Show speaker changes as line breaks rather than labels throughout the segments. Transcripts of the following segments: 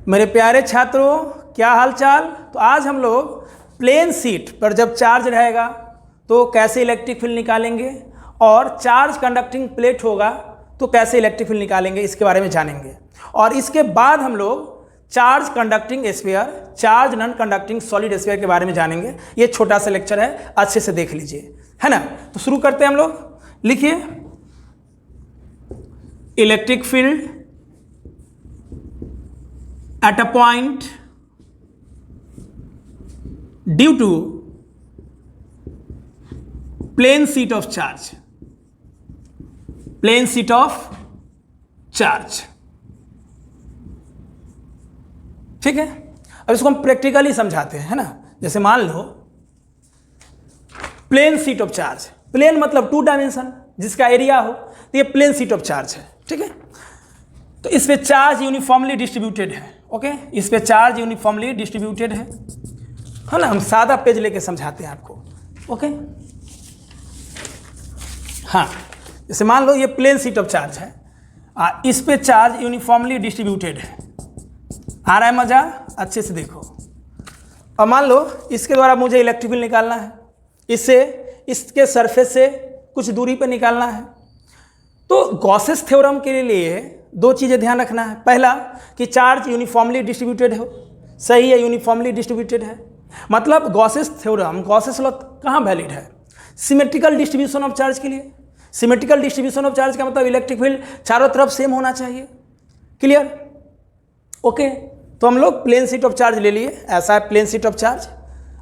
मेरे प्यारे छात्रों, क्या हाल चाल। तो आज हम लोग प्लेन शीट पर जब चार्ज रहेगा तो कैसे इलेक्ट्रिक फील्ड निकालेंगे और चार्ज कंडक्टिंग प्लेट होगा तो कैसे इलेक्ट्रिक फील्ड निकालेंगे, इसके बारे में जानेंगे। और इसके बाद हम लोग charge conducting sphere, charge non conducting solid sphere के बारे में जानेंगे। ये छोटा सा लेक्चर है, अच्छे से देख लीजिए, है ना। तो शुरू करते हैं हम लोग। लिखिए, electric field at a point due to plane sheet of charge, plane sheet of charge। ठीक है, अब इसको हम प्रैक्टिकली समझाते हैं, है ना। जैसे मान लो plane sheet of charge, plane मतलब 2 डायमेंशन जिसका एरिया हो, तो ये प्लेन शीट ऑफ चार्ज है। ठीक है, तो इस पे चार्ज यूनिफॉर्मली डिस्ट्रीब्यूटेड है। ओके, इस पे चार्ज यूनिफॉर्मली डिस्ट्रीब्यूटेड है ना। हम सादा पेज लेके समझाते हैं आपको। ओके, हाँ, जैसे मान लो ये प्लेन शीट ऑफ चार्ज है, इस पे चार्ज यूनिफॉर्मली डिस्ट्रीब्यूटेड है। आ रहा है मजा? अच्छे से देखो। अब मान लो इसके द्वारा मुझे इलेक्ट्रिक फील्ड निकालना है, इससे इसके सरफेस से कुछ दूरी पे निकालना है। तो गॉसेस थ्योरम के लिए 2 चीज़ें ध्यान रखना है। पहला कि चार्ज यूनिफॉर्मली डिस्ट्रीब्यूटेड हो, सही है, यूनिफॉर्मली डिस्ट्रीब्यूटेड है। मतलब गॉसेस थ्योरम, गॉसेस लॉ कहाँ वैलिड है? सिमेट्रिकल डिस्ट्रीब्यूशन ऑफ चार्ज के लिए। सिमेट्रिकल डिस्ट्रीब्यूशन ऑफ चार्ज का मतलब इलेक्ट्रिक फील्ड चारों तरफ सेम होना चाहिए। क्लियर? ओके, तो हम लोग प्लेन शीट ऑफ चार्ज ले लिए, ऐसा है प्लेन शीट ऑफ चार्ज।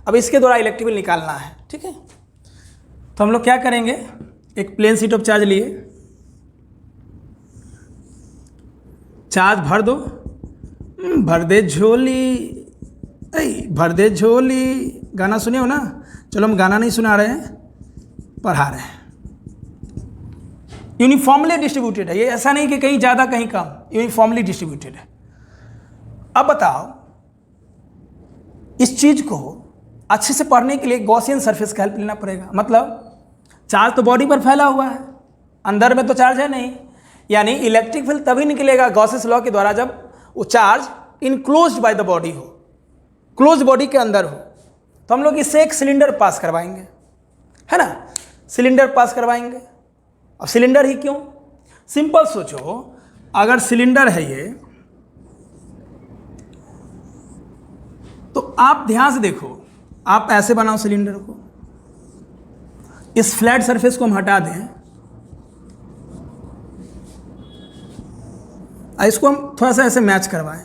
अब इसके द्वारा इलेक्ट्रिक फील्ड निकालना है। ठीक है, तो हम लोग क्या करेंगे, एक प्लेन शीट ऑफ चार्ज लिए, चार्ज भर दो, भर दे झोली, भर दे झोली। गाना सुने हो ना? चलो हम गाना नहीं सुना रहे हैं, पढ़ा रहे हैं। यूनिफॉर्मली डिस्ट्रीब्यूटेड है ये, ऐसा नहीं कि कहीं ज़्यादा कहीं कम, यूनिफॉर्मली डिस्ट्रीब्यूटेड है। अब बताओ, इस चीज़ को अच्छे से पढ़ने के लिए गॉसियन सरफेस का हेल्प लेना पड़ेगा। मतलब चार्ज तो बॉडी पर फैला हुआ है, अंदर में तो चार्ज है नहीं, यानी इलेक्ट्रिक फील्ड तभी निकलेगा गॉसेस लॉ के द्वारा जब वो charge enclosed by the body हो, क्लोज बॉडी के अंदर हो। तो हम लोग इससे एक सिलेंडर पास करवाएंगे, है ना, सिलेंडर पास करवाएंगे। अब सिलेंडर ही क्यों? सिंपल सोचो, अगर सिलेंडर है ये, तो आप ध्यान से देखो, आप ऐसे बनाओ सिलेंडर को, इस फ्लैट सरफेस को हम हटा दें, इसको हम थोड़ा सा ऐसे मैच करवाएं,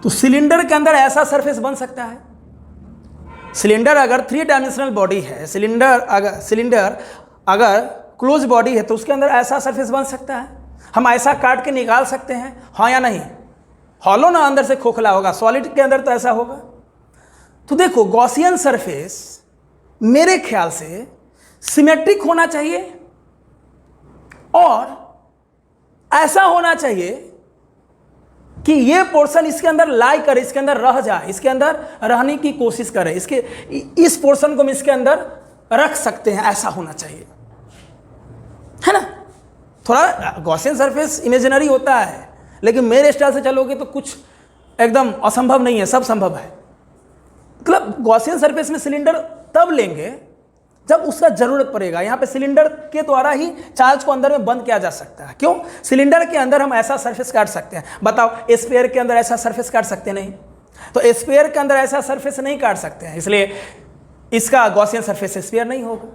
तो सिलेंडर के अंदर ऐसा सरफेस बन सकता है। सिलेंडर अगर 3 डायमेंशनल बॉडी है, सिलेंडर अगर क्लोज बॉडी है, तो उसके अंदर ऐसा सरफेस बन सकता है। हम ऐसा काट के निकाल सकते हैं, हाँ या नहीं? हॉलो ना, अंदर से खोखला होगा, सॉलिड के अंदर तो ऐसा होगा। तो देखो, गॉसियन सरफेस मेरे ख्याल से सिमेट्रिक होना चाहिए और ऐसा होना चाहिए कि ये पोर्शन इसके अंदर लाई करे, इसके अंदर रह जाए, इसके अंदर रहने की कोशिश करे, इस पोर्शन को हम इसके अंदर रख सकते हैं, ऐसा होना चाहिए, है ना। थोड़ा गॉसियन सरफेस इमेजिनरी होता है, लेकिन मेरे स्टाइल से चलोगे तो कुछ एकदम असंभव नहीं है, सब संभव है। मतलब गॉसियन सरफेस में सिलेंडर तब लेंगे जब उसका जरूरत पड़ेगा। यहाँ पे सिलेंडर के द्वारा ही चार्ज को अंदर में बंद किया जा सकता है। क्यों? सिलेंडर के अंदर हम ऐसा सरफेस काट सकते हैं। बताओ, स्फीयर के अंदर ऐसा सरफेस काट सकते नहीं, तो स्फीयर के अंदर ऐसा सरफेस नहीं काट सकते हैं, इसलिए इसका गॉसियन सरफेस स्फीयर नहीं होगा।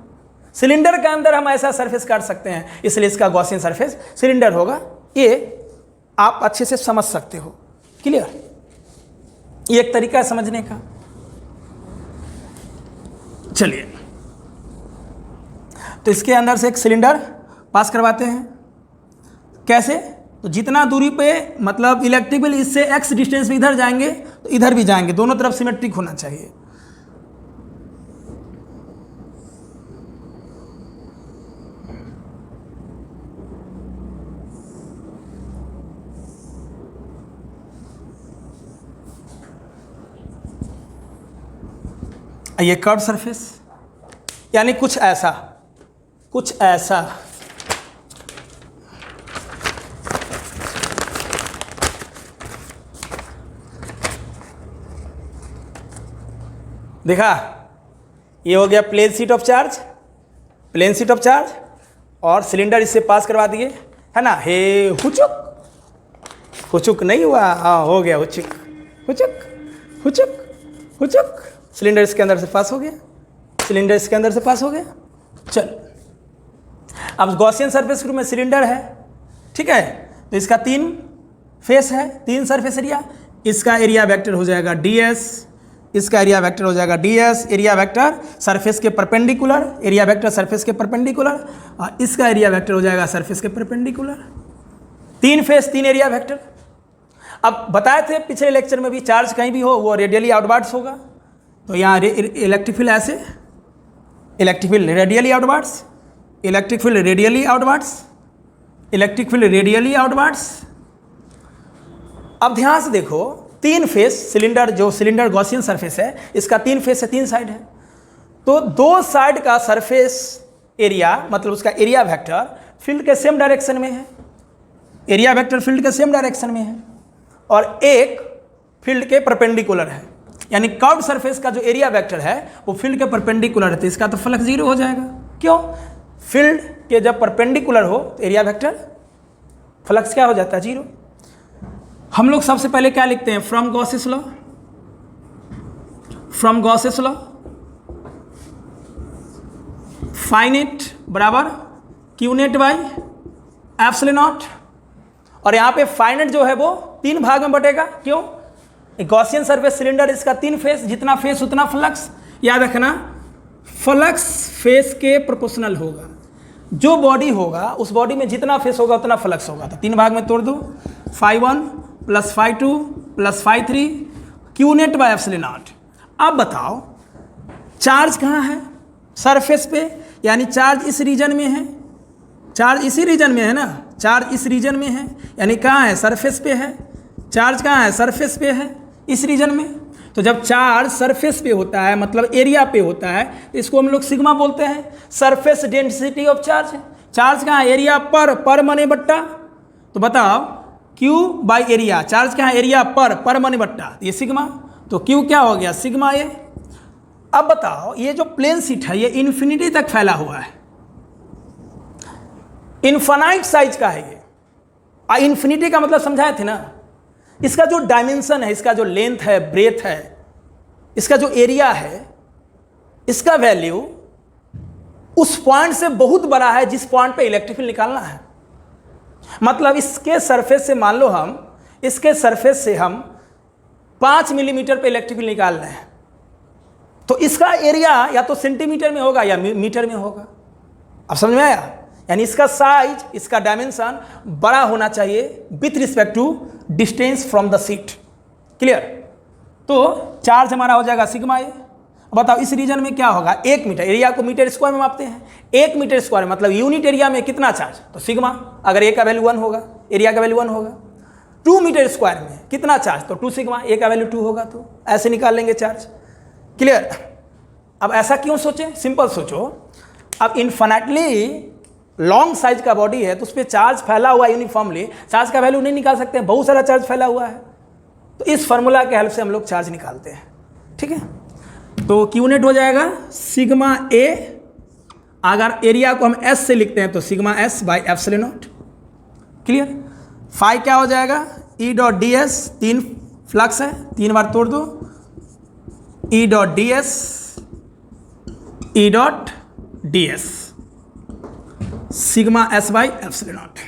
सिलेंडर के अंदर हम ऐसा सरफेस काट सकते हैं, इसलिए इसका गॉसियन सरफेस सिलेंडर होगा। ये आप अच्छे से समझ सकते हो। क्लियर? ये एक तरीका है समझने का। चलिए, तो इसके अंदर से एक सिलेंडर पास करवाते हैं। कैसे? तो जितना दूरी पे, मतलब इलेक्ट्रिक फील्ड इससे x डिस्टेंस पे इधर जाएंगे तो इधर भी जाएंगे, दोनों तरफ सिमेट्रिक होना चाहिए। ये कर्व सरफेस, यानी कुछ ऐसा देखा, ये हो गया plane sheet of charge, plane sheet of charge, और सिलेंडर इससे पास करवा दिए, है ना। हे हुचुक, हुचुक नहीं हुआ, हाँ हो गया हुचुक, हुचुक हुचुक हुचुक, सिलेंडर इसके अंदर से पास हो गया, सिलेंडर इसके अंदर से पास हो गया। चल, अब गॉसियन सरफेस के रूप में सिलेंडर है, ठीक है, तो इसका 3 फेस है, 3 सरफेस एरिया, इसका एरिया वेक्टर हो जाएगा ds, इसका एरिया वेक्टर हो जाएगा ds, एरिया वेक्टर सरफेस के परपेंडिकुलर, एरिया वेक्टर सरफेस के परपेंडिकुलर, और इसका एरिया वेक्टर हो जाएगा सरफेस के परपेंडिकुलर। 3 face 3 area vector. अब बताए थे पिछले लेक्चर में भी, चार्ज कहीं भी हो वो रेडियली आउटवर्ड्स होगा, तो यहाँ इलेक्ट्रिक फील्ड ऐसे, electric field radially outwards, electric field radially outwards, electric field radially outwards. अब ध्यान से देखो, 3 फेस सिलेंडर, जो सिलेंडर गॉसियन सरफेस है, इसका 3 फेस है, 3 साइड है, तो 2 साइड का सरफेस एरिया, मतलब उसका एरिया वेक्टर फील्ड के सेम डायरेक्शन में है, एरिया वेक्टर फील्ड के सेम डायरेक्शन में है, और एक फील्ड के परपेंडिकुलर है, यानी कर्व्ड सरफेस का जो एरिया वेक्टर है वो फील्ड के परपेंडिकुलर है, तो इसका तो फ्लक्स 0 हो जाएगा। क्यों? फील्ड के जब परपेंडिकुलर हो तो एरिया वेक्टर फ्लक्स क्या हो जाता है? 0। हम लोग सबसे पहले क्या लिखते हैं? From Gauss's law, from Gauss's law phi net बराबर Q net by epsilon not, और यहाँ पे फाइनेट जो है वो 3 भाग में बटेगा। क्यों? गॉसियन सरफेस सिलेंडर, इसका 3 फेस, जितना फेस उतना फ्लक्स। याद रखना, फ्लक्स फेस के प्रोपोर्शनल होगा, जो बॉडी होगा उस बॉडी में जितना फेस होगा उतना फ्लक्स होगा। तो 3 भाग में तोड़ दो, φ1 + φ2 + φ3 Q net by epsilon naught. अब बताओ चार्ज कहाँ है? सरफेस पे, यानी चार्ज इस रीजन में है, चार्ज इसी रीजन में है ना, चार्ज इस रीजन में है, यानी कहाँ है? सरफेस पे है। चार्ज कहाँ है? सरफेस पे है, इस रीजन में। तो जब चार्ज सरफेस पे होता है, मतलब एरिया पे होता है, तो इसको हम लोग सिग्मा बोलते हैं, surface density of charge. Charge कहाँ है? एरिया पर मने बट्टा। तो बताओ Q बाई एरिया, चार्ज कहाँ है? एरिया पर मने बट्टा, ये सिग्मा। तो Q क्या हो गया? सिग्मा ए। अब बताओ ये जो प्लेन शीट है ये इन्फिनिटी तक फैला हुआ है, इन्फानाइट साइज का है ये। इन्फिनिटी का मतलब समझाए थे ना, इसका जो डायमेंशन है, इसका जो लेंथ है, ब्रेथ है, इसका जो एरिया है, इसका वैल्यू उस पॉइंट से बहुत बड़ा है जिस पॉइंट पे इलेक्ट्रिक फील्ड निकालना है। मतलब इसके सरफेस से, मान लो हम इसके सरफेस से हम 5 मिलीमीटर पे इलेक्ट्रिक फील्ड निकाल रहे हैं, तो इसका एरिया या तो सेंटीमीटर में होगा या मीटर में होगा। अब समझ में आया? यानी इसका साइज, इसका डायमेंशन बड़ा होना चाहिए with respect to distance from the sheet. Clear? तो चार्ज हमारा हो जाएगा सिग्मा ए। बताओ इस रीजन में क्या होगा? 1 मीटर, एरिया को मीटर स्क्वायर में मापते हैं, 1 मीटर स्क्वायर मतलब यूनिट एरिया में कितना चार्ज? तो सिग्मा, अगर ए का वैल्यू 1 होगा, एरिया का वैल्यू 1 होगा। 2 मीटर स्क्वायर में कितना चार्ज? तो 2 सिग्मा, ए का वैल्यू 2 होगा, तो ऐसे निकाल लेंगे चार्ज। क्लियर? अब ऐसा क्यों सोचें? सिंपल सोचो, अब इन्फिनिटली लॉन्ग साइज का बॉडी है तो उस पर चार्ज फैला हुआ यूनिफॉर्मली, चार्ज का वैल्यू नहीं निकाल सकते हैं, बहुत सारा चार्ज फैला हुआ है, तो इस फार्मूला के हेल्प से हम लोग चार्ज निकालते हैं। ठीक है, तो क्यू नेट हो जाएगा सिग्मा ए, अगर एरिया को हम एस से लिखते हैं तो sigma S by epsilon not. Clear? Phi क्या हो जाएगा? E dot D S, 3 flux है, 3 बार तोड़ दो, E dot D S, E dot D S, sigma S by epsilon not.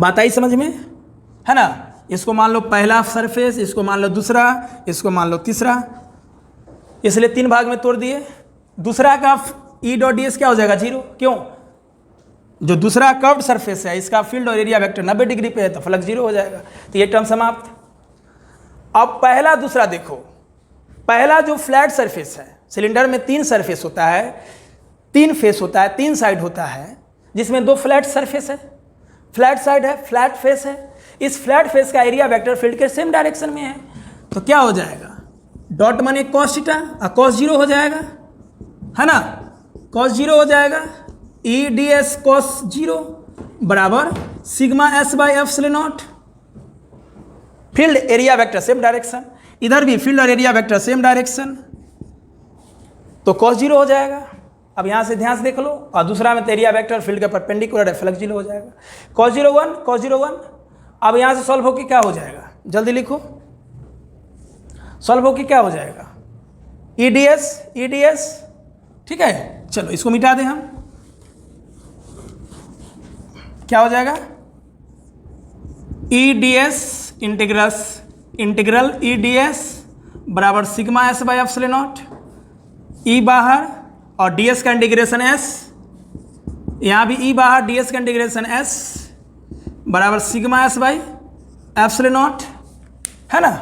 बात आई समझ में? है ना? इसको मान लो पहला सरफेस, इसको मान लो दूसरा, इसको मान लो तीसरा, इसलिए 3 भाग में तोड़ दिए। दूसरा का ई डॉट डी एस क्या हो जाएगा? 0। क्यों? जो दूसरा कर्व्ड सरफेस है इसका फील्ड और एरिया वेक्टर 90 डिग्री पे है, तो फ्लक्स 0 हो जाएगा, तो ये टर्म समाप्त। अब पहला दूसरा देखो, पहला जो फ्लैट सरफेस है, सिलेंडर में 3 सरफेस होता है, 3 फेस होता है, 3 साइड होता है, जिसमें 2 फ्लैट सरफेस है, फ्लैट साइड है, फ्लैट फेस है। इस फ्लैट फेस का एरिया वेक्टर फील्ड के सेम डायरेक्शन में है, तो क्या हो जाएगा? डॉट माने कॉस थीटा, और कॉस 0 हो जाएगा, है ना? कॉस 0 हो जाएगा, ई डी एस कॉस 0 बराबर sigma S by epsilon not. Field area vector same direction, इधर भी फील्ड और एरिया वेक्टर सेम डायरेक्शन, तो cos 0 हो जाएगा। अब यहाँ से ध्यान से देख लो, और दूसरा में एरिया वेक्टर फील्ड के परपेंडिकुलर है, फ्लक्स 0 हो जाएगा। cos 0 1, cos 0 1। अब यहाँ से सॉल्व होकर क्या हो जाएगा, जल्दी लिखो, सॉल्व होकर क्या हो जाएगा, EDS, ठीक है। चलो इसको मिटा दें हम, क्या हो जाएगा, EDS इंटीग्रल EDS बराबर sigma S by epsilon not, E बाहर और ds का इंटीग्रेशन s, यहाँ भी E बाहर, ds का इंटीग्रेशन s बराबर sigma s by epsilon not, है ना,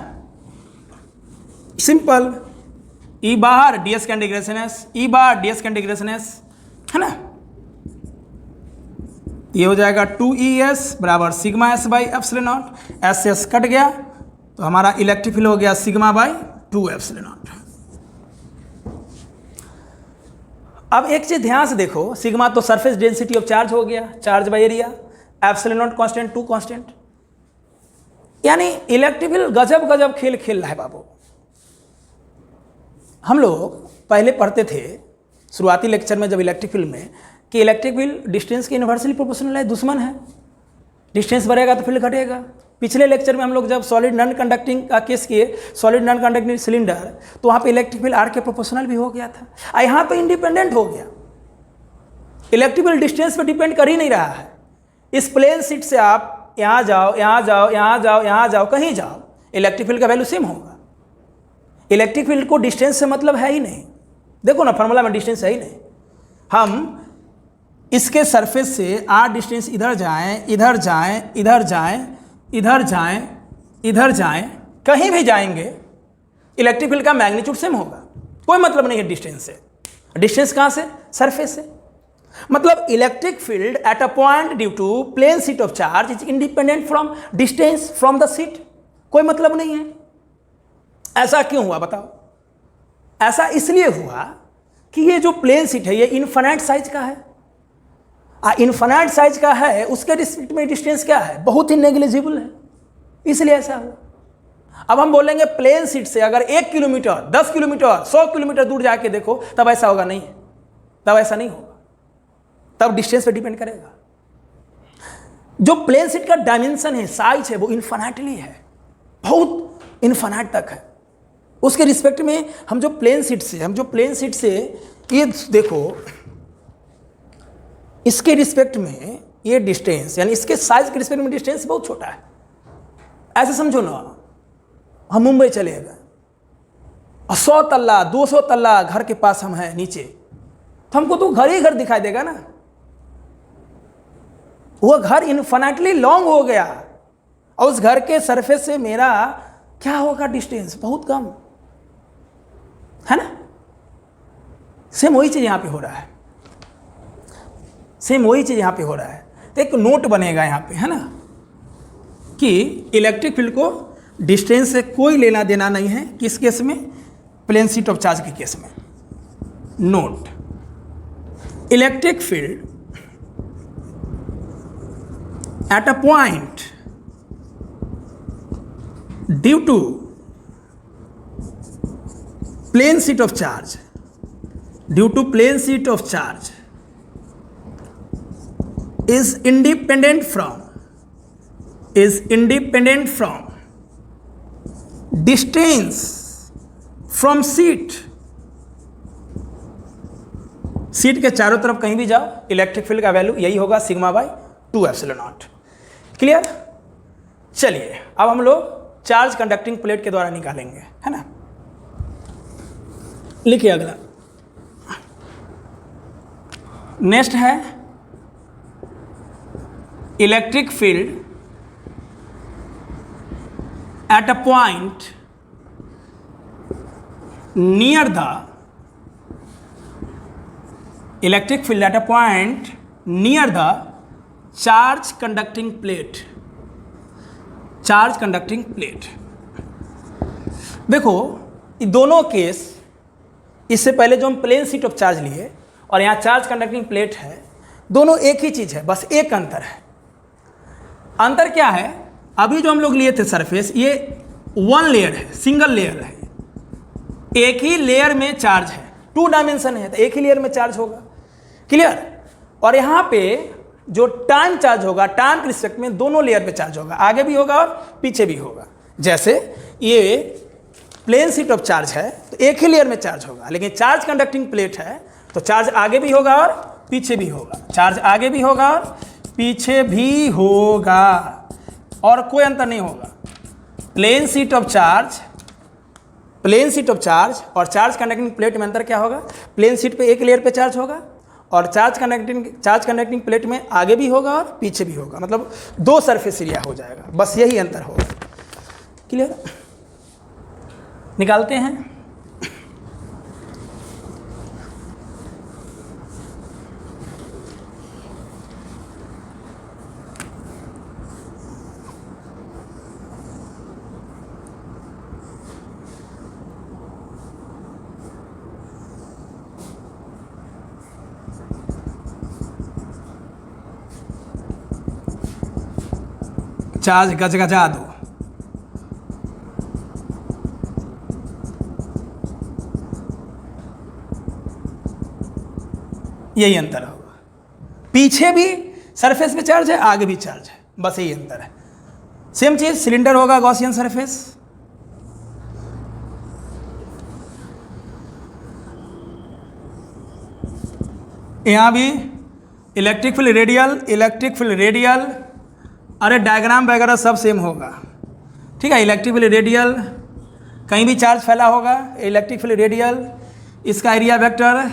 सिंपल। E बाहर ds का इंटीग्रेशन s, E बाहर ds का इंटीग्रेशन s, है ना। ये हो जाएगा 2es बराबर sigma s by epsilon not, s से s कट गया तो हमारा इलेक्ट्रिक फील्ड हो गया सिग्मा बाई 2 एप्सिलॉन नॉट। अब एक चीज ध्यान से देखो, सिग्मा तो सरफेस डेंसिटी ऑफ चार्ज हो गया, charge by area, epsilon not constant, 2 constant, यानी इलेक्ट्रिक फील्ड गजब गजब खेल खेल रहा है बाबू। हम लोग पहले पढ़ते थे शुरुआती लेक्चर में जब इलेक्ट्रिक फील्ड में कि इलेक्ट्रिक फील्ड डिस्टेंस के इन्वर्सली प्रोपोर्शनल है, दुश्मन है, डिस्टेंस बढ़ेगा तो फील्ड घटेगा। पिछले लेक्चर में हम लोग जब सॉलिड नॉन कंडक्टिंग का केस किए, सॉलिड नॉन कंडक्टिंग सिलेंडर, तो वहाँ पे इलेक्ट्रिक फील्ड आर के प्रोपोर्शनल भी हो गया था, यहाँ पे इंडिपेंडेंट हो गया। इलेक्ट्रिक फील्ड डिस्टेंस पे डिपेंड कर ही नहीं रहा है। इस प्लेन शीट से आप यहाँ जाओ, यहाँ जाओ, यहाँ जाओ, यहाँ जाओ, कहीं जाओ, इलेक्ट्रिक फील्ड का वैल्यू सेम होगा। इलेक्ट्रिक फील्ड को डिस्टेंस से मतलब है ही नहीं, देखो ना फार्मूला में डिस्टेंस है ही नहीं। हम इसके सरफेस से आर डिस्टेंस इधर जाएं, इधर जाएं, इधर जाएं, इधर जाएं, इधर जाएं, कहीं भी जाएंगे, इलेक्ट्रिक फील्ड का मैग्नीट्यूड सेम होगा, कोई मतलब नहीं है डिस्टेंस से। डिस्टेंस कहाँ से, सरफेस से। मतलब electric field at a point due to plane sheet of charge is independent from distance from the sheet, कोई मतलब नहीं है। ऐसा क्यों हुआ बताओ? ऐसा इसलिए हुआ कि ये जो प्लेन शीट है ये इनफाइनाइट साइज का है, इनफाइनाइट साइज का है, उसके रिस्पेक्ट में डिस्टेंस क्या है, बहुत ही नेग्लिजिबल है, इसलिए ऐसा हुआ। अब हम बोलेंगे प्लेन शीट से अगर 1 किलोमीटर, 10 किलोमीटर, 100 किलोमीटर दूर जाके देखो, तब ऐसा होगा नहीं, तब ऐसा नहीं होगा, तब डिस्टेंस पे डिपेंड करेगा। जो प्लेन शीट का डायमेंशन है, साइज है, वो इनफाइनाइटली है, बहुत इनफाइनाइट तक है। उसके रिस्पेक्ट में हम जो प्लेन शीट से ये देखो, इसके रिस्पेक्ट में ये डिस्टेंस, यानी इसके साइज के रिस्पेक्ट में डिस्टेंस बहुत छोटा है। ऐसे समझो ना, हम मुंबई चले गए और 100 तल्ला 200 तल्ला घर के पास हम हैं नीचे, तो हमको तो घर ही घर दिखाई देगा ना। वो घर इनफाइनाइटली लॉन्ग हो गया और उस घर के सरफेस से मेरा क्या होगा, डिस्टेंस बहुत कम है ना। सेम वही चीज यहां पे हो रहा है, सेम वही चीज यहां पे हो रहा है। तो एक नोट बनेगा यहां पे, है ना, कि इलेक्ट्रिक फील्ड को डिस्टेंस से कोई लेना देना नहीं है। किस केस में? प्लेन शीट ऑफ चार्ज के केस में। Note, electric field at a point due to plane sheet of charge, due to plane sheet of charge is independent from distance from sheet के चारों तरफ कहीं भी जाओ, इलेक्ट्रिक फील्ड का value यही होगा, sigma by 2 epsilon not. Clear? चलिए अब हम लोग चार्ज कंडक्टिंग प्लेट के द्वारा निकालेंगे, है ना। लिखिए अगला, नेक्स्ट है electric field at a point near the electric field at a point near the charge conducting plate, charge conducting plate. देखो ये दोनों केस, इससे पहले जो हम प्लेन शीट ऑफ चार्ज लिए और यहाँ चार्ज कंडक्टिंग प्लेट है, दोनों एक ही चीज है, बस एक अंतर है। अंतर क्या है? अभी जो हम लोग लिए थे सरफेस, ये 1 लेयर है, सिंगल लेयर है, एक ही लेयर में चार्ज है। 2 डायमेंशन है तो एक ही लेयर में चार्ज होगा। क्लियर। और यहाँ पे जो टाइम चार्ज होगा, टाइम के रिस्पेक्ट में दोनों लेयर पे चार्ज होगा, आगे भी होगा और पीछे भी होगा। जैसे ये प्लेन शीट ऑफ चार्ज है तो एक ही लेयर में चार्ज होगा, लेकिन चार्ज कंडक्टिंग प्लेट है तो चार्ज आगे भी होगा और पीछे भी होगा, चार्ज आगे भी होगा और पीछे भी होगा, और कोई अंतर नहीं होगा। प्लेन शीट ऑफ चार्ज और चार्ज कंडक्टिंग प्लेट में अंतर क्या होगा? प्लेन शीट पे एक लेयर पे चार्ज होगा और चार्ज कंडक्टिंग प्लेट में आगे भी होगा और पीछे भी होगा, मतलब 2 सरफेस एरिया हो जाएगा, बस यही अंतर होगा। क्लियर। निकालते हैं। चार्ज गजगजा दो। यही अंतर होगा, पीछे भी सरफेस पे चार्ज है, आगे भी चार्ज है, बस यही अंतर है। सेम चीज सिलेंडर होगा, गॉसियन सरफेस, यहां भी इलेक्ट्रिक फील्ड रेडियल, अरे डायग्राम वगैरह सब सेम होगा। ठीक है, इलेक्ट्रिक फील्ड रेडियल, कहीं भी चार्ज फैला होगा, इलेक्ट्रिक फील्ड रेडियल, इसका एरिया वेक्टर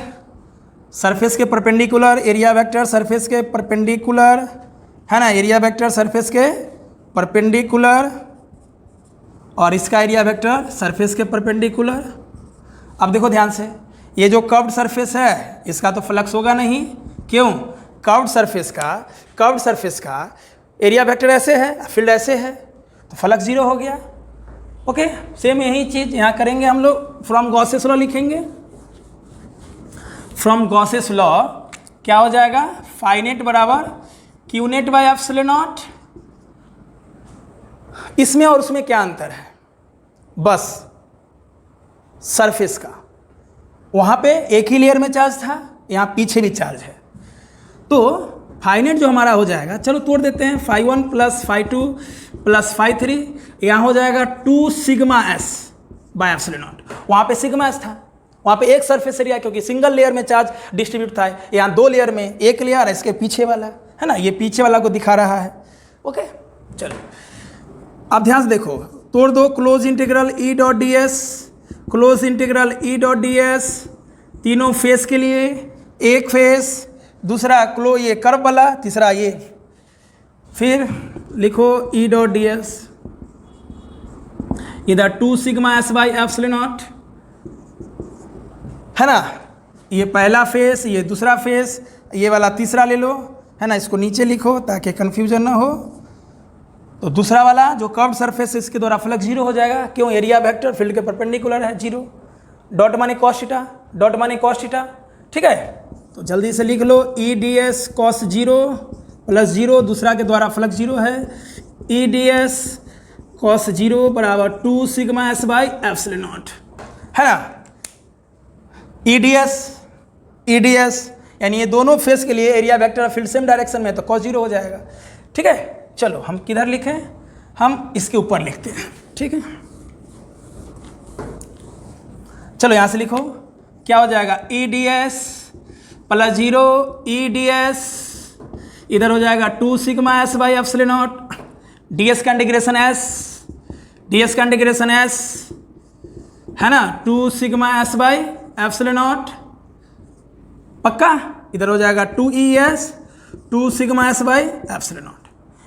सरफेस के परपेंडिकुलर, एरिया वेक्टर सरफेस के परपेंडिकुलर, है ना, एरिया वेक्टर सरफेस के परपेंडिकुलर, और इसका एरिया वेक्टर सरफेस के परपेंडिकुलर। अब देखो ध्यान से, ये जो कर्व्ड सरफेस है इसका तो फ्लक्स होगा नहीं, क्यों? कर्व्ड सरफेस का एरिया वेक्टर ऐसे है, फील्ड ऐसे है, तो फ्लक्स 0 हो गया। ओके, सेम यही चीज़ यहाँ करेंगे हम लोग। फ्रॉम गॉसेस लॉ लिखेंगे। फ्रॉम गॉसेस लॉ क्या हो जाएगा? फाई नेट बराबर Q net by epsilon not. इसमें और उसमें क्या अंतर है? बस सरफेस का, वहाँ पे एक ही लेयर में चार्ज था, यहाँ पीछे भी चार्ज है, तो फाई नेट जो हमारा हो जाएगा, चलो तोड़ देते हैं, phi 1 plus phi 2 plus phi 3, यहाँ हो जाएगा 2 sigma S by epsilon not. वहाँ पे सिग्मा एस था, वहाँ पे एक सरफेस एरिया, क्योंकि सिंगल लेयर में चार्ज डिस्ट्रीब्यूट था, यहाँ 2 लेयर में एक लेयर है, इसके पीछे वाला है ना, ये पीछे वाला को दिखा रहा है। ओके, चलो अब ध्यान से देखो, तोड़ दो। क्लोज इंटीग्रल ई डॉट डी एस, तीनों फेस के लिए, एक फेस, दूसरा ये कर्व वाला, तीसरा ये, फिर लिखो ई डॉट डी एस, इधर 2 sigma S by epsilon not, है ना, ये पहला फेस, ये दूसरा फेस, ये वाला तीसरा ले लो, है ना, इसको नीचे लिखो ताकि कंफ्यूजन ना हो। तो दूसरा वाला जो कर्व सरफेस, इसके द्वारा फ्लक्स 0 हो जाएगा, क्यों? एरिया वेक्टर फील्ड के परपेंडिकुलर है, 0, डॉट माने कॉस थीटा, डॉट माने कॉस थीटा। ठीक है, तो जल्दी से लिख लो, E D S cos 0 plus 0, दूसरा के द्वारा फ्लक्स 0 है, ई डी एस कॉस 0 बराबर 2 sigma S by epsilon not, है ना। ई डी एस यानी ये दोनों फेस के लिए area vector field same direction में, तो कॉस 0 हो जाएगा। ठीक है, चलो हम किधर लिखें? हम इसके ऊपर लिखते हैं। ठीक है, चलो यहाँ से लिखो, क्या हो जाएगा? ई डी एस प्लस 0, ई डी एस इधर हो जाएगा 2 sigma S by epsilon not, D S का इंटीग्रेशन एस, है ना, 2 sigma S by epsilon not, पक्का। इधर हो जाएगा 2 2 sigma S by epsilon not.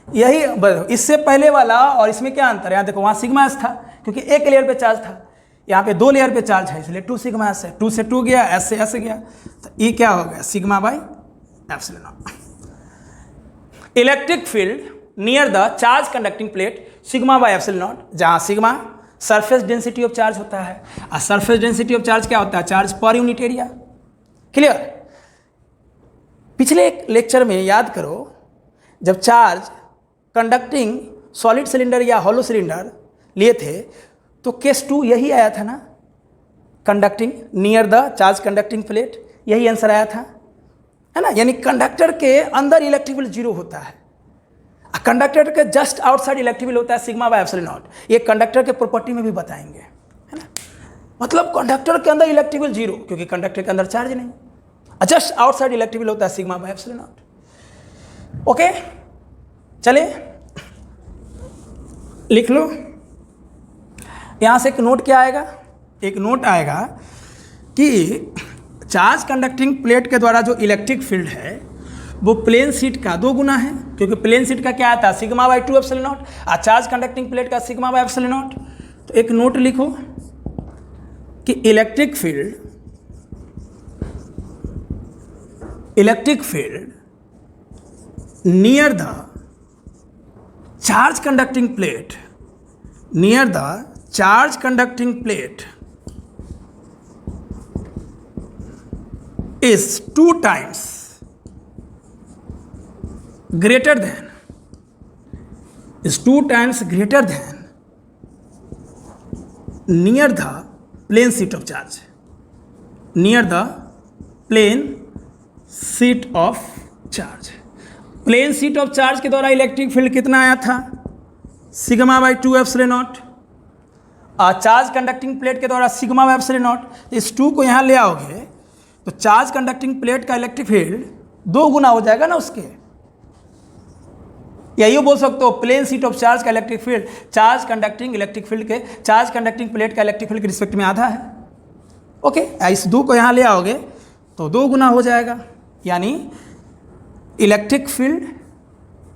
यही इससे पहले वाला और इसमें क्या अंतर है? यहाँ देखो, वहाँ सिग्मा एस था क्योंकि एक लेयर पे चार्ज था, यहाँ पे 2 लेयर पे चार्ज है, इसलिए 2 सिग्मा एस है, 2 से 2 गया, एस से एस गया, तो ये क्या हो गया? Sigma by epsilon naught. Electric field near the charge conducting plate, sigma by epsilon naught, जहाँ sigma surface density of charge होता है, और सरफेस डेंसिटी ऑफ चार्ज क्या होता है? Charge per unit area. Clear. पिछले एक लेक्चर में याद करो, जब चार्ज कंडक्टिंग सॉलिड सिलेंडर या हॉलो सिलेंडर लिए थे तो केस 2 यही आया था ना, conducting near the charge conducting plate, यही आंसर आया था, है ना। यानी कंडक्टर के अंदर इलेक्ट्रिक फील्ड जीरो होता है, कंडक्टर के जस्ट आउटसाइड इलेक्ट्रिक फील्ड होता है सिग्मा बाय एप्सिलॉन नॉट। ये कंडक्टर के प्रॉपर्टी में भी बताएंगे, है ना। मतलब कंडक्टर के अंदर इलेक्ट्रिक फील्ड जीरो, क्योंकि कंडक्टर के अंदर चार्ज नहीं, जस्ट आउटसाइड इलेक्ट्रिक फील्ड होता है sigma bye epsilon not. Okay, चलिए लिख लो। यहां से एक नोट क्या आएगा, एक नोट आएगा कि चार्ज कंडक्टिंग प्लेट के द्वारा जो इलेक्ट्रिक फील्ड है वो प्लेन शीट का 2 गुना है, क्योंकि प्लेन शीट का क्या आता है सिग्मा बाय 2 एप्सिलॉन नॉट, और चार्ज कंडक्टिंग प्लेट का सिग्मा बाय एप्सिलॉन नॉट। तो एक नोट लिखो कि electric field near the charge conducting plate is 2 times greater than near the plane sheet of charge, plane sheet of charge के द्वारा electric field कितना आया था सिग्मा बाय 2 एप्सिलॉन नॉट, और चार्ज कंडक्टिंग प्लेट के द्वारा सिग्मा बाय एप्सिलॉन नॉट। इस 2 को यहाँ ले आओगे तो चार्ज कंडक्टिंग प्लेट का इलेक्ट्रिक फील्ड 2 गुना हो जाएगा ना उसके, यही बोल सकते हो प्लेन शीट ऑफ चार्ज का electric field charge conducting plate का इलेक्ट्रिक फील्ड के रिस्पेक्ट में आधा है। ओके, इस 2 को यहाँ ले आओगे तो 2 गुना हो जाएगा, यानी electric field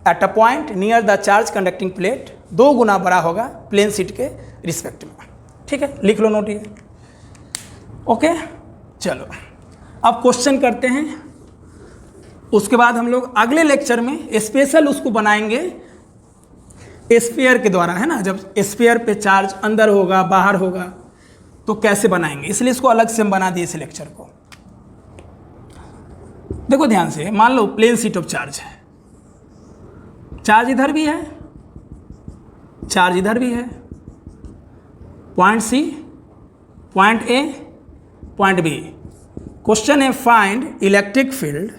at a point near the charge conducting plate 2 गुना बड़ा होगा प्लेन शीट के रिस्पेक्ट में। ठीक है, लिख लो नोट ये। ओके, चलो अब क्वेश्चन करते हैं, उसके बाद हम लोग अगले लेक्चर में स्पेशल उसको बनाएंगे स्फीयर के द्वारा, है ना। जब स्फीयर पे चार्ज अंदर होगा बाहर होगा तो कैसे बनाएंगे, इसलिए इसको अलग से हम बना दिए इस लेक्चर को। देखो ध्यान से, मान लो प्लेन शीट ऑफ चार्ज है, चार्ज इधर भी है, चार्ज इधर भी है, point C, point A, point B. Question है find electric field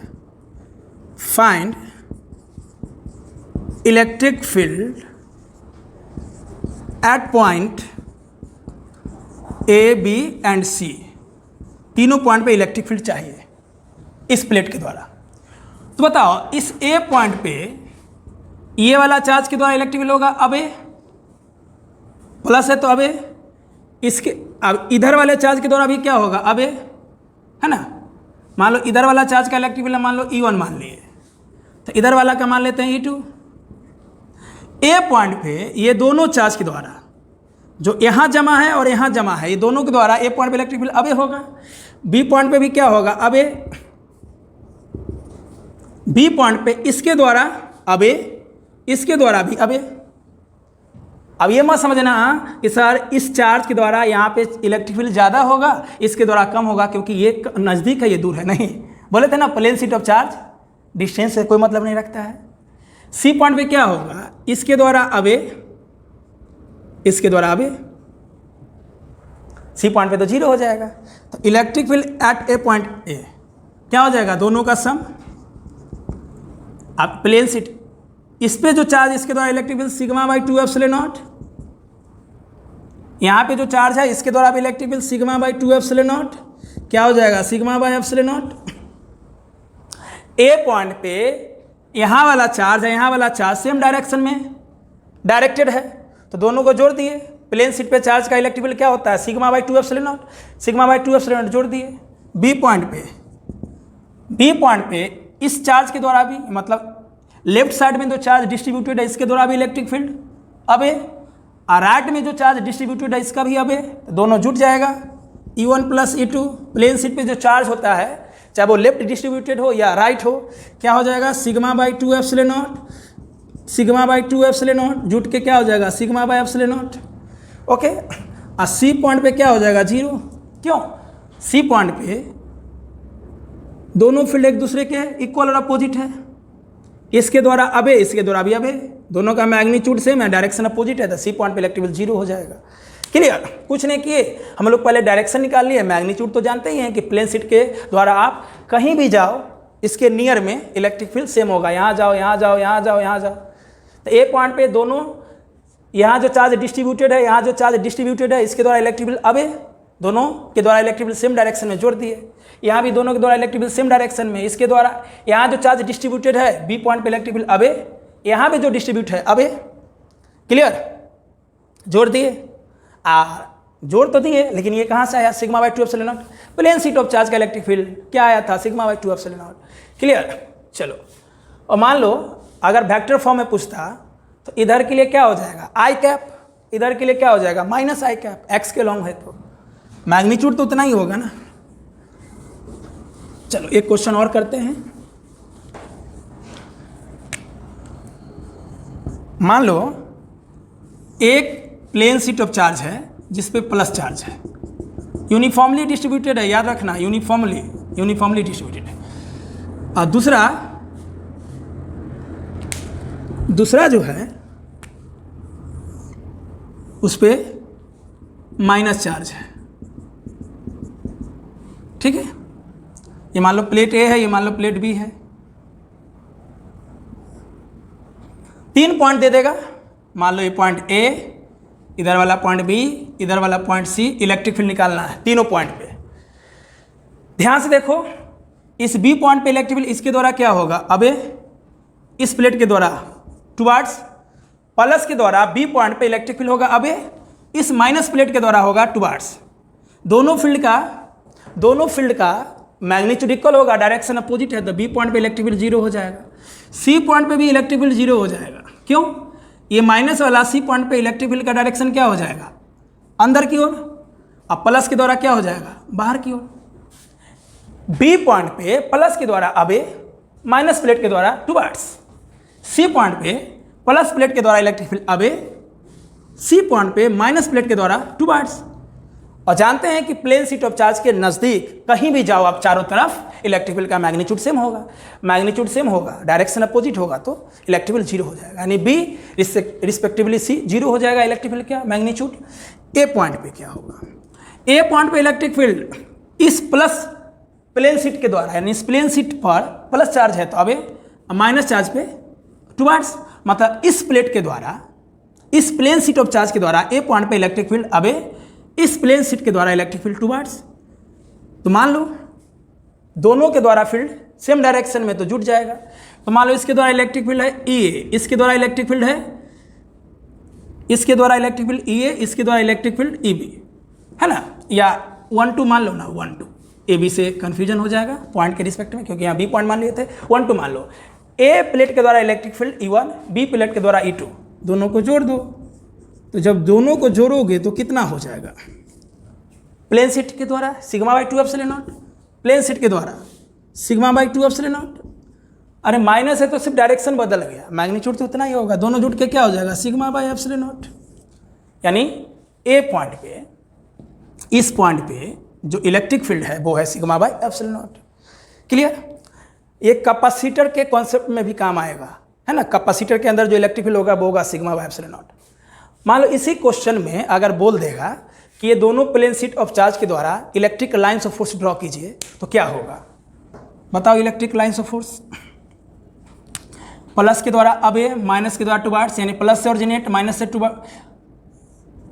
at point A B and C, तीनों पॉइंट पे इलेक्ट्रिक फील्ड चाहिए इस प्लेट के द्वारा। तो बताओ इस ए पॉइंट पे ये वाला चार्ज के द्वारा इलेक्ट्रिक फील्ड होगा अब ए, प्लस है तो अब ए, इसके अब इधर वाले चार्ज के द्वारा भी क्या होगा अब ए, है ना। मान लो इधर वाला चार्ज का इलेक्ट्रिक फील्ड मान लो E1 मान लिए, तो इधर वाला का मान लेते हैं E2। ए पॉइंट पे ये दोनों चार्ज के द्वारा जो यहाँ जमा है और यहाँ जमा है, ये दोनों के द्वारा ए पॉइंट पे इलेक्ट्रिक फील्ड अब ए होगा, बी पॉइंट पे भी क्या होगा अब ए, बी पॉइंट पे इसके द्वारा अब ए, इसके द्वारा भी अब ए। अब ये मत समझना कि सर इस चार्ज के द्वारा यहाँ पे इलेक्ट्रिक फील्ड ज़्यादा होगा इसके द्वारा कम होगा क्योंकि ये नज़दीक है ये दूर है, नहीं। बोले थे ना plane sheet of charge distance से कोई मतलब नहीं रखता है। सी पॉइंट पे क्या होगा, इसके द्वारा अब ए, इसके द्वारा अब ए, सी पॉइंट पे तो 0 हो जाएगा। तो electric field eight A point A क्या हो जाएगा, दोनों का सम। अब प्लेन शीट इस पे जो चार्ज इसके द्वारा electric field sigma by 2 epsilon not, यहाँ पे जो चार्ज है इसके द्वारा भी electric field sigma by 2 epsilon not क्या हो जाएगा sigma by epsilon not. A point पे यहाँ वाला चार्ज है, यहाँ वाला चार्ज सेम डायरेक्शन में डायरेक्टेड है, तो दोनों को जोड़ दिए। प्लेन शीट पे चार्ज का इलेक्ट्रिक फील्ड क्या होता है sigma by 2 epsilon not, sigma by 2 epsilon not जोड़ दिए। बी पॉइंट पे इस चार्ज के द्वारा भी, मतलब लेफ्ट साइड में जो चार्ज डिस्ट्रीब्यूटेड है इसके द्वारा भी इलेक्ट्रिक फील्ड अब है, और राइट में जो चार्ज डिस्ट्रीब्यूटेड है इसका भी अब है, तो दोनों जुट जाएगा E1 plus E2। Plane sheet पे जो चार्ज होता है चाहे वो लेफ्ट डिस्ट्रीब्यूटेड हो या राइट हो, क्या हो जाएगा sigma by 2 epsilon not, sigma by 2 epsilon not जुट के क्या हो जाएगा sigma by epsilon not. Okay, और सी पॉइंट पे क्या हो जाएगा 0। क्यों, सी पॉइंट पे दोनों फील्ड एक दूसरे के इक्वल और अपोजिट है, इसके द्वारा अब है इसके द्वारा भी अब है, दोनों का मैग्नीट्यूड सेम है, डायरेक्शन अपोजिट है, तो सी पॉइंट पे इलेक्ट्रिक फील्ड 0 हो जाएगा। क्लियर? कुछ नहीं किए, हम लोग पहले डायरेक्शन निकाल लिए, मैग्नीट्यूड तो जानते ही हैं कि प्लेन शीट के द्वारा आप कहीं भी जाओ इसके नियर में इलेक्ट्रिक फील्ड सेम होगा, यहाँ जाओ यहाँ जाओ यहाँ जाओ यहाँ जाओ। तो एक पॉइंट पे दोनों, यहाँ जो चार्ज डिस्ट्रीब्यूटेड है, यहाँ जो चार्ज डिस्ट्रीब्यूटेड है, इसके द्वारा इलेक्ट्रिक फील्ड अब दोनों के द्वारा इलेक्ट्रिक फील्ड सेम डायरेक्शन में जोड़ दिए। यहाँ भी दोनों के द्वारा इलेक्ट्रिक फील्ड सेम डायरेक्शन में, इसके द्वारा यहाँ जो चार्ज डिस्ट्रीब्यूटेड है बी पॉइंट पे इलेक्ट्रिक फील्ड अब यहाँ पे जो डिस्ट्रीब्यूट है अब, क्लियर? जोड़ दिए, जोड़ तो दिए, लेकिन ये कहाँ से आया? Sigma by 2 epsilon not, plane sheet of charge का इलेक्ट्रिक फील्ड क्या आया था? Sigma by 2 epsilon not. Clear? चलो, और मान लो अगर वेक्टर फॉर्म में पूछता तो इधर के लिए क्या हो जाएगा? आई कैप, इधर के लिए क्या हो जाएगा? माइनस आई कैप, एक्स के लॉन्ग है तो मैग्नीट्यूड तो उतना ही होगा ना। चलो एक क्वेश्चन और करते हैं। मान लो एक प्लेन शीट ऑफ चार्ज है जिस पे प्लस चार्ज है, यूनिफॉर्मली डिस्ट्रीब्यूटेड है, याद रखना, यूनिफॉर्मली डिस्ट्रीब्यूटेड है। और दूसरा जो है उस पे माइनस चार्ज है, ठीक है? ये मान लो प्लेट ए है, ये मान लो प्लेट बी है। 3 पॉइंट दे देगा, मान लो ये पॉइंट ए, इधर वाला पॉइंट बी, इधर वाला पॉइंट सी, इलेक्ट्रिक फील्ड निकालना है तीनों पॉइंट पे। ध्यान से देखो, इस बी पॉइंट पे इलेक्ट्रिक फील्ड इसके द्वारा क्या होगा? अब इस प्लेट के द्वारा टुवार्ड्स, प्लस के द्वारा बी पॉइंट पे इलेक्ट्रिक फील्ड होगा अब इस माइनस प्लेट के द्वारा होगा टुवार्ड्स। दोनों फील्ड का मैग्नीट्यूड इक्वल होगा, डायरेक्शन अपोजिट है, तो बी पॉइंट पे इलेक्ट्रिक फील्ड 0 हो जाएगा। सी पॉइंट पे भी इलेक्ट्रिक फील्ड 0 हो जाएगा। क्यों? ये माइनस वाला सी पॉइंट पे इलेक्ट्रिक फील्ड का डायरेक्शन क्या हो जाएगा? अंदर की ओर, अब प्लस के द्वारा क्या हो जाएगा? बाहर की ओर। बी पॉइंट पे प्लस के द्वारा अब माइनस प्लेट के द्वारा टुवार्ड्स, सी पॉइंट पे प्लस प्लेट के द्वारा इलेक्ट्रिक फील्ड अब सी पॉइंट पे माइनस प्लेट के द्वारा टुवार्ड्स। और जानते हैं कि प्लेन शीट ऑफ चार्ज के नज़दीक कहीं भी जाओ आप, चारों तरफ इलेक्ट्रिक फील्ड का मैग्नीट्यूड सेम होगा, डायरेक्शन अपोजिट होगा तो इलेक्ट्रिक फील्ड 0 हो जाएगा, यानी बी रिस्पेक्टिवली सी 0 हो जाएगा इलेक्ट्रिक फील्ड क्या? मैग्नीट्यूड। ए पॉइंट पे क्या होगा? ए पॉइंट पे इलेक्ट्रिक फील्ड इस प्लस प्लेन शीट के द्वारा, यानी इस प्लेन शीट पर प्लस चार्ज है तो अब माइनस चार्ज पे टुवार्ड्स, मतलब इस प्लेट के द्वारा, इस प्लेन शीट ऑफ चार्ज के द्वारा ए पॉइंट पे इलेक्ट्रिक फील्ड अब इस प्लेन शीट के द्वारा इलेक्ट्रिक फील्ड टुवार्ड्स। तो मान लो दोनों के द्वारा फील्ड सेम डायरेक्शन में तो जुट जाएगा। तो मान लो इसके द्वारा इलेक्ट्रिक फील्ड है ई ए, इसके द्वारा इलेक्ट्रिक फील्ड है, इसके द्वारा इलेक्ट्रिक फील्ड ई ए, इसके द्वारा इलेक्ट्रिक फील्ड ई बी, है ना? या 1-2 मान लो ना, 1-2 ए बी से कन्फ्यूजन हो जाएगा पॉइंट के रिस्पेक्ट में, क्योंकि यहाँ बी पॉइंट मान लिए थे। 1-2 मान लो, ए प्लेट के द्वारा electric field E1, B plate के द्वारा E2, दोनों को जोड़ दो। तो जब दोनों को जोड़ोगे तो कितना हो जाएगा? प्लेन शीट के द्वारा sigma by 2 epsilon not, plane sheet के द्वारा सिग्मा बाई 2 एप्सिलॉन नॉट। अरे माइनस है तो सिर्फ डायरेक्शन बदल गया, मैग्नीट्यूड तो उतना ही होगा, दोनों जुट के क्या हो जाएगा? Sigma by epsilon not. यानी ए पॉइंट पे, इस पॉइंट पे जो इलेक्ट्रिक फील्ड है वो है sigma by epsilon not. Clear? ये कैपेसिटर के कॉन्सेप्ट में भी काम आएगा, है ना? कैपेसिटर के अंदर जो इलेक्ट्रिक फील्ड होगा वो होगा सिग्मा बाई एप्सिलॉन नॉट। मान लो इसी क्वेश्चन में अगर बोल देगा कि ये दोनों प्लेन शीट ऑफ चार्ज के द्वारा electric lines of force draw कीजिए, तो क्या होगा? बताओ। Electric lines of force plus के द्वारा अब ये, माइनस के द्वारा टुवार्ड्स, यानी प्लस से ऑरिजिनेट, माइनस से टुवार्ड्स,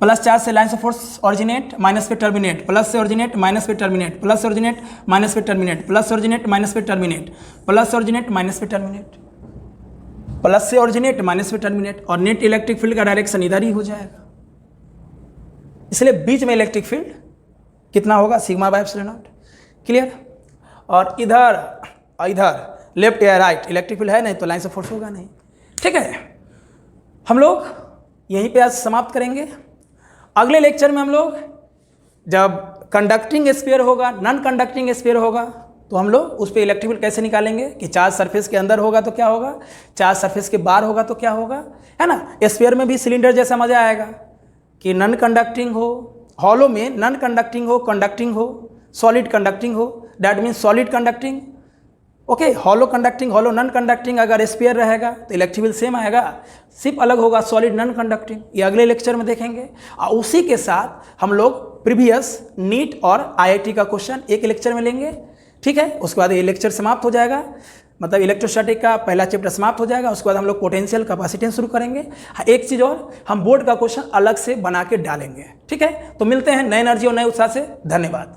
प्लस चार्ज से lines of force originate, minus पे टर्मिनेट, प्लस से ऑरिजिनेट, माइनस पे टर्मिनेट, प्लस ऑरिजिनेट, माइनस पे टर्मिनेट, प्लस ऑरिजिनेट, माइनस पे टर्मिनेट, प्लस ऑरिजिनेट, माइनस पे टर्मिनेट, प्लस से ऑरिजिनेट, माइनस पे टर्मिनेट, और नेट इलेक्ट्रिक फील्ड का डायरेक्शन इधर ही हो जाएगा। इसलिए बीच में इलेक्ट्रिक फील्ड कितना होगा? Sigma by epsilon not. Clear? और इधर लेफ्ट या राइट इलेक्ट्रिक फील्ड है नहीं तो लाइन्स ऑफ फोर्स होगा नहीं। ठीक है, हम लोग यहीं पे आज समाप्त करेंगे। अगले लेक्चर में हम लोग जब कंडक्टिंग स्फीयर होगा, नॉन कंडक्टिंग स्फीयर होगा, तो हम लोग उस पर इलेक्ट्रिक फील्ड कैसे निकालेंगे कि चार्ज सरफेस के अंदर होगा तो क्या होगा, चार्ज सरफेस के बाहर होगा तो क्या होगा, है ना? स्फीयर में भी सिलेंडर जैसा मजा आएगा कि नॉन कंडक्टिंग हो, हॉलो में नॉन कंडक्टिंग हो, कंडक्टिंग हो, सॉलिड कंडक्टिंग हो, that means solid conducting, okay, hollow conducting, hollow non conducting, अगर स्पेयर रहेगा तो इलेक्ट्रिक फील्ड सेम आएगा, सिर्फ अलग होगा सॉलिड नॉन कंडक्टिंग, ये अगले लेक्चर में देखेंगे। और उसी के साथ हम लोग प्रीवियस नीट और आईआईटी का क्वेश्चन एक लेक्चर में लेंगे, ठीक है। उसके बाद ये लेक्चर समाप्त हो जाएगा, मतलब इलेक्ट्रोस्टैटिक का पहला चैप्टर समाप्त हो जाएगा। उसके बाद हम लोग पोटेंशियल कैपेसिटेंस शुरू करेंगे। एक चीज़ और, हम बोर्ड का क्वेश्चन अलग से बना के डालेंगे, ठीक है। तो मिलते हैं नए एनर्जी और नए उत्साह से। धन्यवाद।